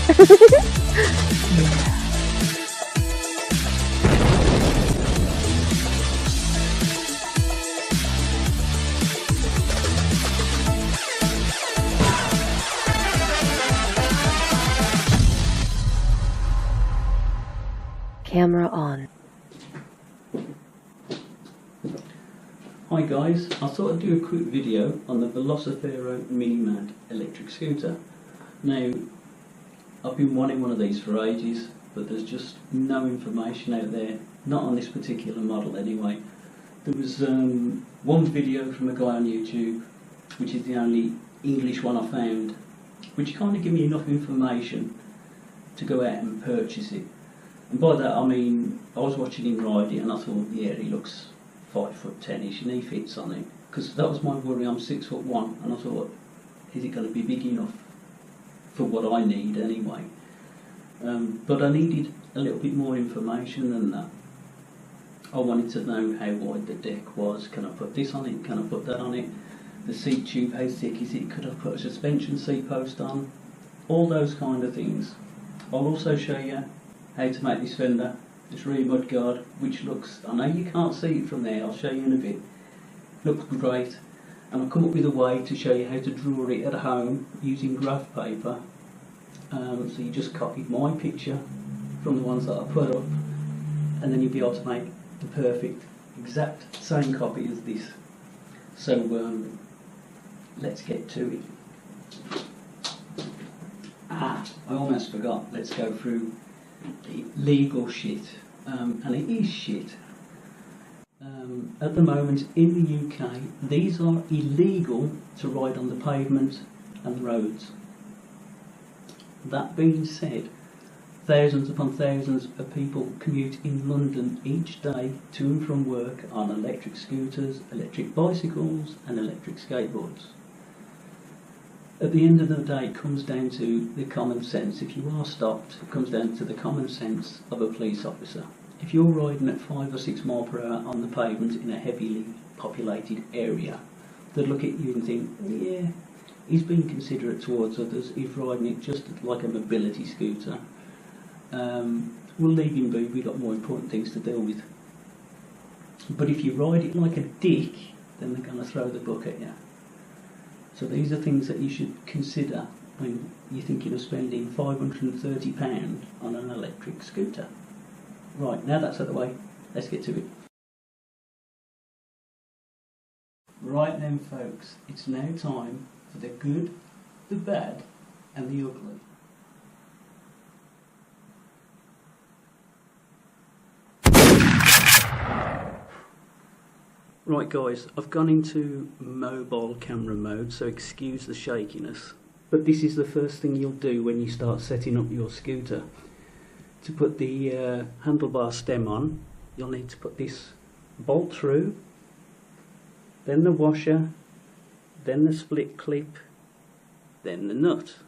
Camera on. Hi guys, I thought I'd do a quick video on the Velocifero Mini Mad electric scooter. Now, I've been wanting one of these for ages, but there's just no information out there, not on this particular model anyway. There was one video from a guy on YouTube, which is the only English one I found, which kind of gave me enough information to go out and purchase it. And by that I mean, I was watching him ride it and I thought, yeah, he looks 5'10" and he fits on it. Because that was my worry, I'm 6'1", and I thought, is it going to be big enough for what I need anyway? But I needed a little bit more information than that. I wanted to know how wide the deck was, can I put this on it, can I put that on it, the seat tube, how thick is it, could I put a suspension seat post on, all those kind of things. I'll also show you how to make this fender, this rear mudguard, which looks, I know you can't see it from there, I'll show you in a bit, looks great. And I've come up with a way to show you how to draw it at home using graph paper. So you just copied my picture from the ones that I put up, and then you'll be able to make the perfect, exact same copy as this. So let's get to it. I almost forgot, let's go through the legal shit, and it is shit. At the moment in the UK, these are illegal to ride on the pavement and roads. That being said, thousands upon thousands of people commute in London each day to and from work on electric scooters, electric bicycles and electric skateboards. At the end of the day, it comes down to the common sense. If you are stopped, it comes down to the common sense of a police officer. If you're riding at 5 or 6 miles per hour on the pavement in a heavily populated area, they'll look at you and think, yeah, he's being considerate towards others, he's riding it just like a mobility scooter. We'll leave him be, we've got more important things to deal with. But if you ride it like a dick, then they're going to throw the book at you. So these are things that you should consider when you're thinking of spending £530 on an electric scooter. Right, now that's out of the way, let's get to it. Right then folks, it's now time for the good, the bad and the ugly. Right guys, I've gone into mobile camera mode, so excuse the shakiness. But this is the first thing you'll do when you start setting up your scooter. To put the handlebar stem on, you'll need to put this bolt through, then the washer, then the split clip, then the nut.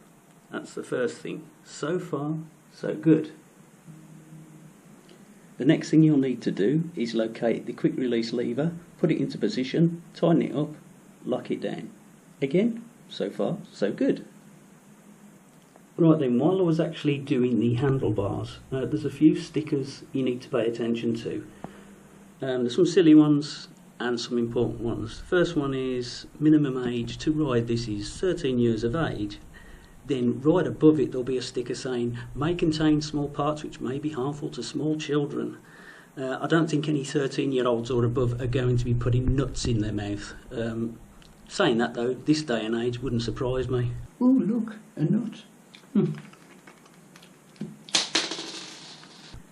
That's the first thing. So far, so good. The next thing you'll need to do is locate the quick release lever, put it into position, tighten it up, lock it down. Again, so far, so good. Right then, while I was actually doing the handlebars, there's a few stickers you need to pay attention to. There's some silly ones and some important ones. The first one is minimum age to ride this is 13 years of age. Then right above it there'll be a sticker saying may contain small parts which may be harmful to small children. I don't think any 13-year-olds or above are going to be putting nuts in their mouth. Saying that though, this day and age wouldn't surprise me. Ooh, look, a nut.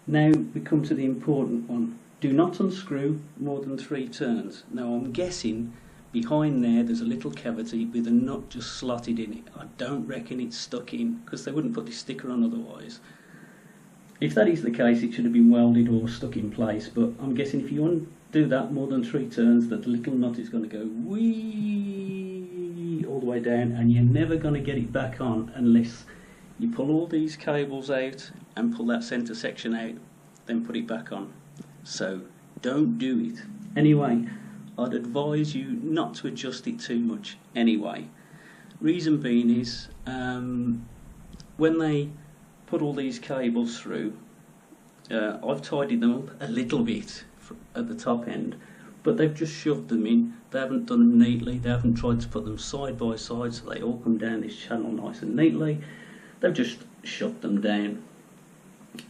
Now we come to the important one. Do not unscrew more than 3 turns. Now I'm guessing behind there's a little cavity with a nut just slotted in it. I don't reckon it's stuck in, because they wouldn't put this sticker on otherwise. If that is the case, it should have been welded or stuck in place, but I'm guessing if you undo that more than 3 turns, that the little nut is going to go wee all the way down, and you're never going to get it back on unless you pull all these cables out and pull that centre section out, then put it back on. So don't do it. Anyway, I'd advise you not to adjust it too much anyway. Reason being is when they put all these cables through. I've tidied them up a little bit at the top end, but they've just shoved them in. They haven't done them neatly. They haven't tried to put them side by side so they all come down this channel nice and neatly. They've just shoved them down.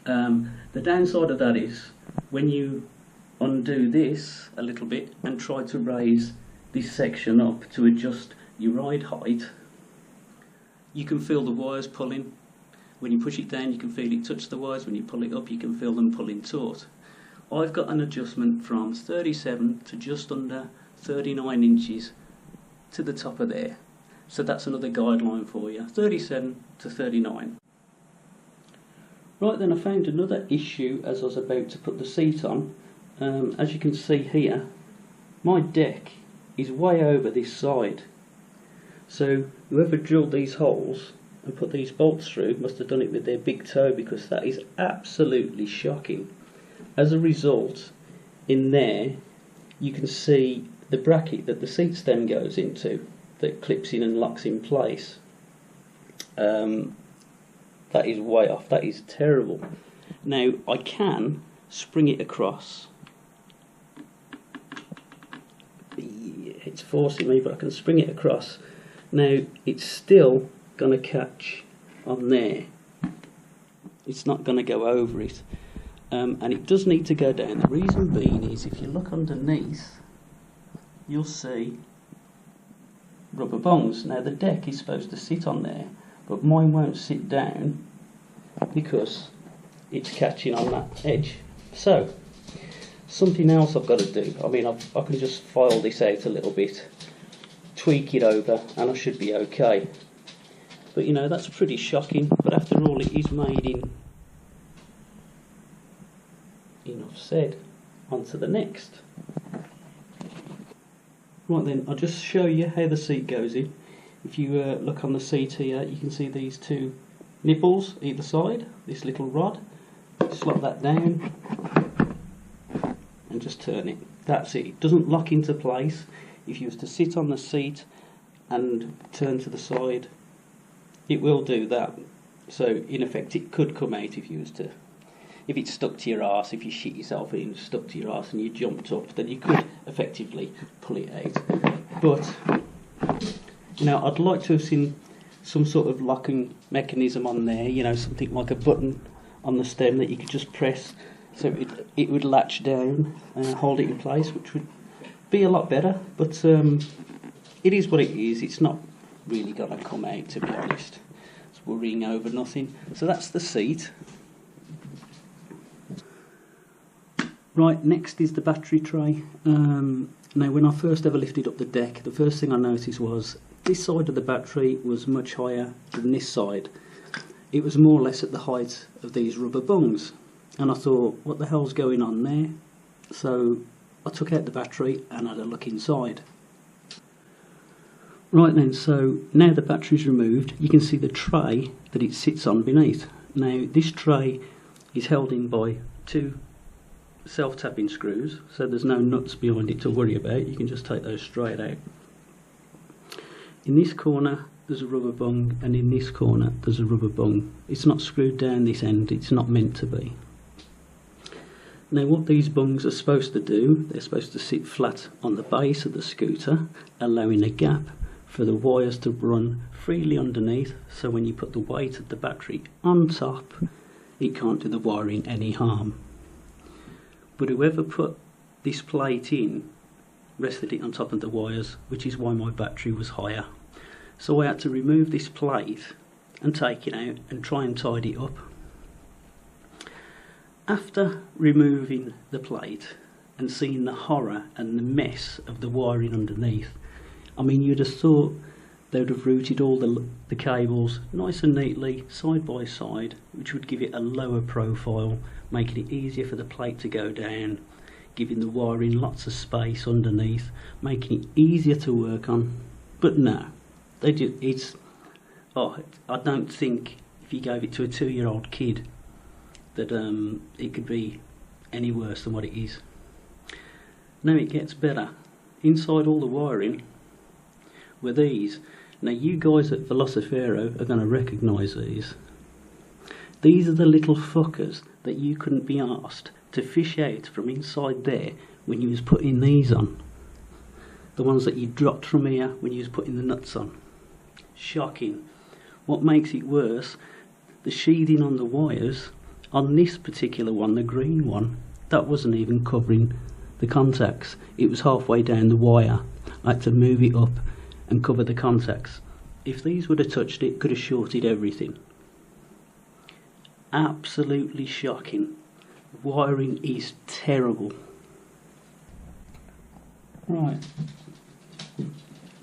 The downside of that is when you undo this a little bit and try to raise this section up to adjust your ride height, you can feel the wires pulling. When you push it down you can feel it touch the wires. When you pull it up you can feel them pulling taut. I've got an adjustment from 37 to just under 39 inches to the top of there. So that's another guideline for you, 37 to 39. Right then, I found another issue as I was about to put the seat on. As you can see here, my deck is way over this side. So whoever drilled these holes and put these bolts through must have done it with their big toe, because that is absolutely shocking. As a result, in there you can see the bracket that the seat stem goes into, that clips in and locks in place. That is way off. That is terrible. Now I can spring it across. It's forcing me, but I can spring it across. Now it's still going to catch on there. It's not going to go over it. And it does need to go down. The reason being is if you look underneath, you'll see rubber bongs. Now the deck is supposed to sit on there, but mine won't sit down because it's catching on that edge. So something else I've got to do. I mean, I can just file this out a little bit, tweak it over, and I should be okay. But you know, that's pretty shocking. But after all, it is made in. Enough said. On to the next. Right then, I'll just show you how the seat goes in. If you look on the seat here, you can see these two nipples either side, this little rod. Slot that down and just turn it. That's it. It doesn't lock into place. If you was to sit on the seat and turn to the side, it will do that. So in effect it could come out if you was to, if it's stuck to your arse, if you shit yourself in, stuck to your arse and you jumped up, then you could effectively pull it out. But you know, I'd like to have seen some sort of locking mechanism on there, you know, something like a button on the stem that you could just press so it would latch down and hold it in place, which would be a lot better. But it is what it is. It's not really going to come out, to be honest. It's worrying over nothing. So that's the seat. Right, next is the battery tray. Now when I first ever lifted up the deck, the first thing I noticed was this side of the battery was much higher than this side. It was more or less at the height of these rubber bungs, and I thought, what the hell's going on there? So I took out the battery and had a look inside. Right then, so now the battery's removed, you can see the tray that it sits on beneath. Now this tray is held in by two self-tapping screws, so there's no nuts behind it to worry about. You can just take those straight out. In this corner there's a rubber bung, and in this corner there's a rubber bung. It's not screwed down this end, it's not meant to be. Now what these bungs are supposed to do, they're supposed to sit flat on the base of the scooter, allowing a gap for the wires to run freely underneath, so when you put the weight of the battery on top, it can't do the wiring any harm. But whoever put this plate in rested it on top of the wires, which is why my battery was higher. So I had to remove this plate and take it out and try and tidy it up. After removing the plate and seeing the horror and the mess of the wiring underneath, I mean, you'd have thought they would have routed all the cables nice and neatly side by side, which would give it a lower profile, making it easier for the plate to go down, giving the wiring lots of space underneath, making it easier to work on. But no, they do. I don't think if you gave it to a 2-year-old kid that it could be any worse than what it is. Now it gets better. Inside all the wiring were these. Now you guys at Velocifero are going to recognise these. These are the little fuckers that you couldn't be asked to fish out from inside there when you was putting these on. The ones that you dropped from here when you was putting the nuts on. Shocking. What makes it worse, the sheathing on the wires, on this particular one, the green one, that wasn't even covering the contacts. It was halfway down the wire. I had to move it up and cover the contacts. If these would have touched it, could have shorted everything. Absolutely shocking. Wiring is terrible. Right.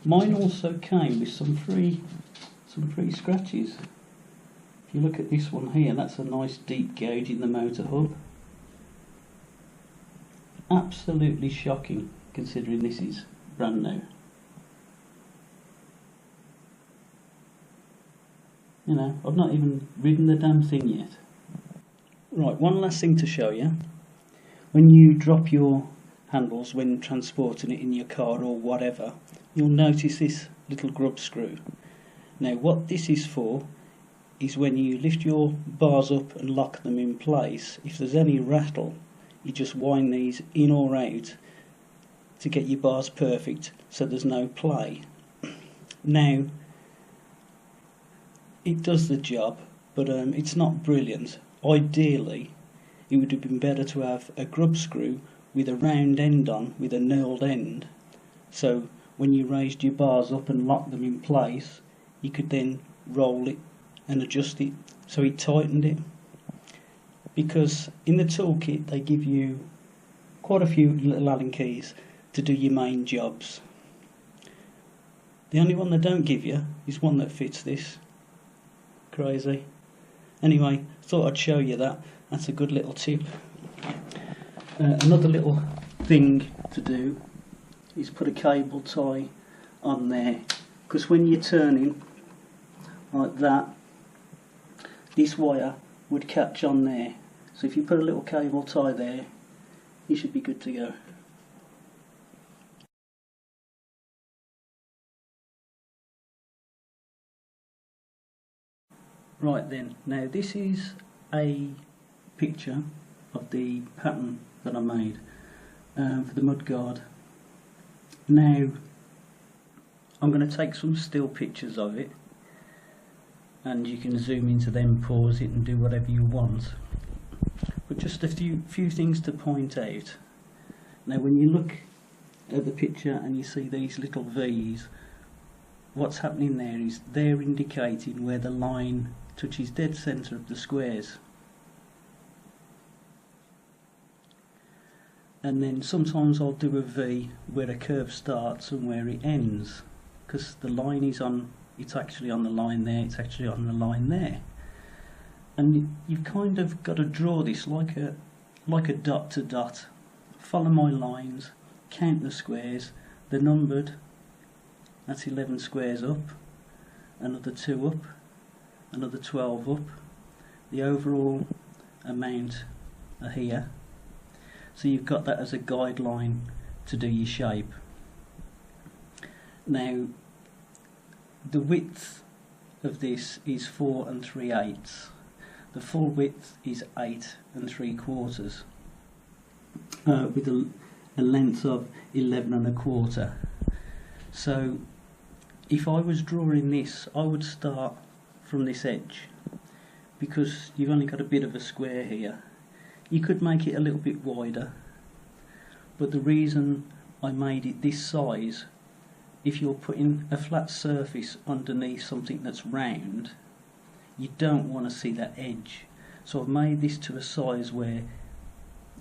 Mine also came with some free scratches. If you look at this one here, that's a nice deep gouge in the motor hub. Absolutely shocking, considering this is brand new. You know, I've not even ridden the damn thing yet. Right, one last thing to show you. When you drop your handles when transporting it in your car or whatever, you'll notice this little grub screw. Now what this is for is when you lift your bars up and lock them in place, if there's any rattle, you just wind these in or out to get your bars perfect so there's no play. Now it does the job, but it's not brilliant. Ideally it would have been better to have a grub screw with a round end on, with a knurled end, so when you raised your bars up and locked them in place, you could then roll it and adjust it so it tightened it. Because in the toolkit they give you quite a few little Allen keys to do your main jobs. The only one they don't give you is one that fits this. Crazy. Anyway, thought I'd show you that. That's a good little tip. Another little thing to do is put a cable tie on there, because when you're turning like that, this wire would catch on there. So if you put a little cable tie there, you should be good to go. Right then, now this is a picture of the pattern that I made for the mudguard. Now I'm going to take some still pictures of it, and you can zoom into them, pause it and do whatever you want. But just a few things to point out. Now when you look at the picture and you see these little V's, what's happening there is they're indicating where the line touches dead centre of the squares. And then sometimes I'll do a V where a curve starts and where it ends, because the line is on, it's actually on the line there, it's actually on the line there. And you've kind of got to draw this like a dot to dot. Follow my lines, count the squares, they're numbered, that's 11 squares up, another 2 up, another 12 up, the overall amount are here. So you've got that as a guideline to do your shape. Now the width of this is 4 3/8. The full width is 8 3/4, with a length of 11 1/4. So if I was drawing this, I would start from this edge, because you've only got a bit of a square here. You could make it a little bit wider, but the reason I made it this size, if you're putting a flat surface underneath something that's round, you don't want to see that edge. So I've made this to a size where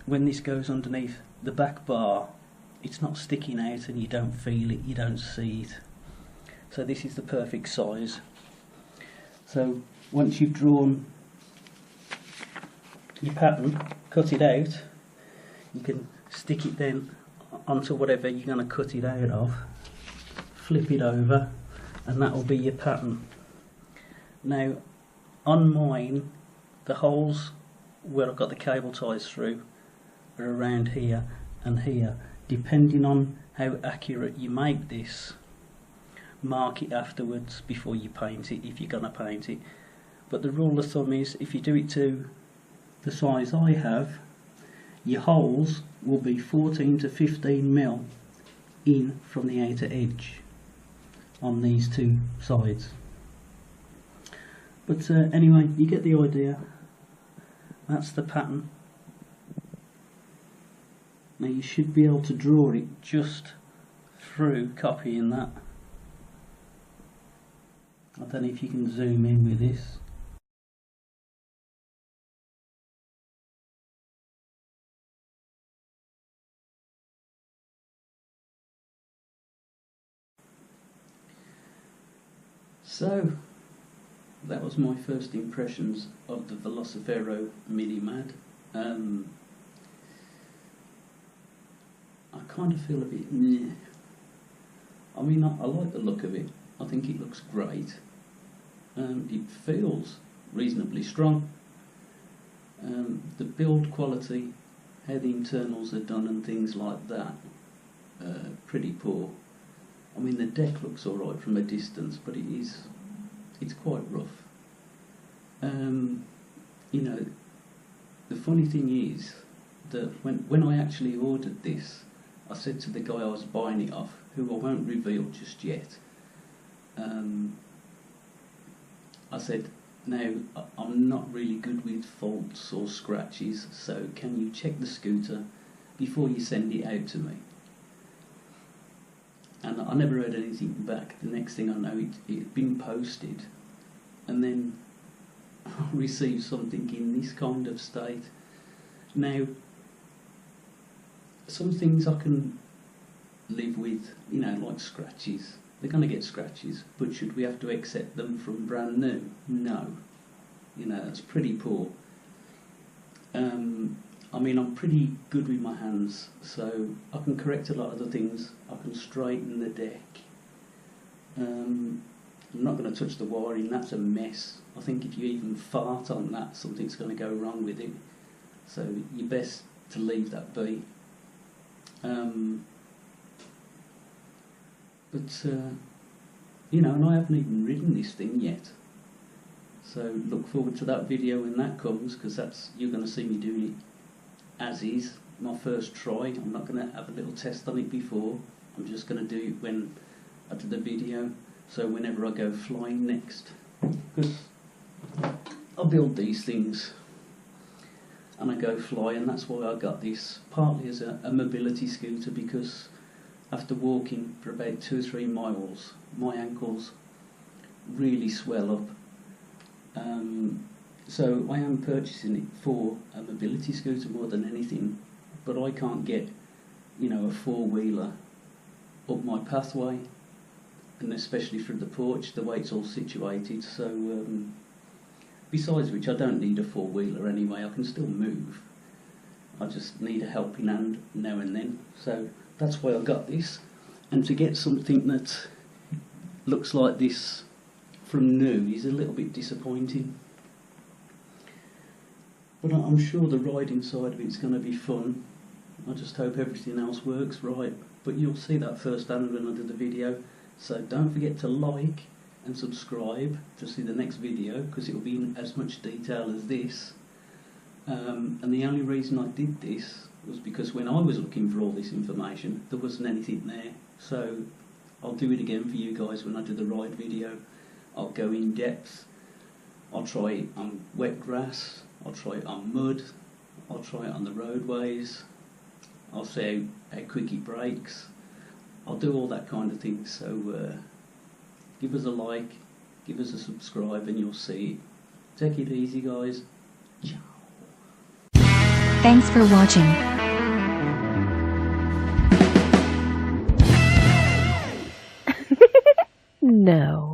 when this goes underneath the back bar, it's not sticking out and you don't feel it, you don't see it. So this is the perfect size. So once you've drawn your pattern, cut it out, you can stick it then onto whatever you're going to cut it out of, flip it over, and that will be your pattern. Now on mine, the holes where I've got the cable ties through are around here and here. Depending on how accurate you make this, mark it afterwards before you paint it, if you're going to paint it. but the rule of thumb is if you do it to the size I have, your holes will be 14 to 15 mil in from the outer edge on these two sides. But anyway, you get the idea. That's the pattern. Now you should be able to draw it just through copying that. I don't know if you can zoom in with this. So that was my first impressions of the Velocifero Mini Mad. I kind of feel a bit meh. I mean, I like the look of it. I think it looks great. It feels reasonably strong. The build quality, how the internals are done and things like that, pretty poor. I mean, the deck looks alright from a distance, but it's quite rough. You know, the funny thing is that when I actually ordered this, I said to the guy I was buying it off, who I won't reveal just yet, I said, now I'm not really good with faults or scratches, so can you check the scooter before you send it out to me? And I never heard anything back. The next thing I know, it had been posted, and then I received something in this kind of state. Now, some things I can live with, you know, like scratches. They're going to get scratches, but should we have to accept them from brand new? No. You know, that's pretty poor. I mean, I'm pretty good with my hands, so I can correct a lot of the things. I can straighten the deck. I'm not going to touch the wiring, that's a mess. I think if you even fart on that, something's going to go wrong with it. So you're best to leave that be. You know, and I haven't even ridden this thing yet. So look forward to that video when that comes, because you're going to see me doing it as is, my first try. I'm not going to have a little test on it before. I'm just going to do it when I do the video. So whenever I go flying next, because I build these things and I go fly, and that's why I got this, partly as a mobility scooter, because after walking for about 2 or 3 miles, my ankles really swell up. So I am purchasing it for a mobility scooter more than anything, but I can't get, you know, a 4-wheeler up my pathway, and especially through the porch, the way it's all situated. So besides which, I don't need a 4-wheeler anyway. I can still move. I just need a helping hand now and then. So that's why I got this. And to get something that looks like this from new is a little bit disappointing. But I'm sure the riding side of it's going to be fun. I just hope everything else works right. But you'll see that firsthand when I do the video. So don't forget to like and subscribe to see the next video, because it will be in as much detail as this. And the only reason I did this was because when I was looking for all this information, there wasn't anything there. So I'll do it again for you guys when I do the ride video. I'll go in depth. I'll try it on wet grass. I'll try it on mud. I'll try it on the roadways. I'll see how quick it breaks. I'll do all that kind of thing. So give us a like, give us a subscribe, and you'll see it. Take it easy, guys. Ciao. Thanks for watching. No.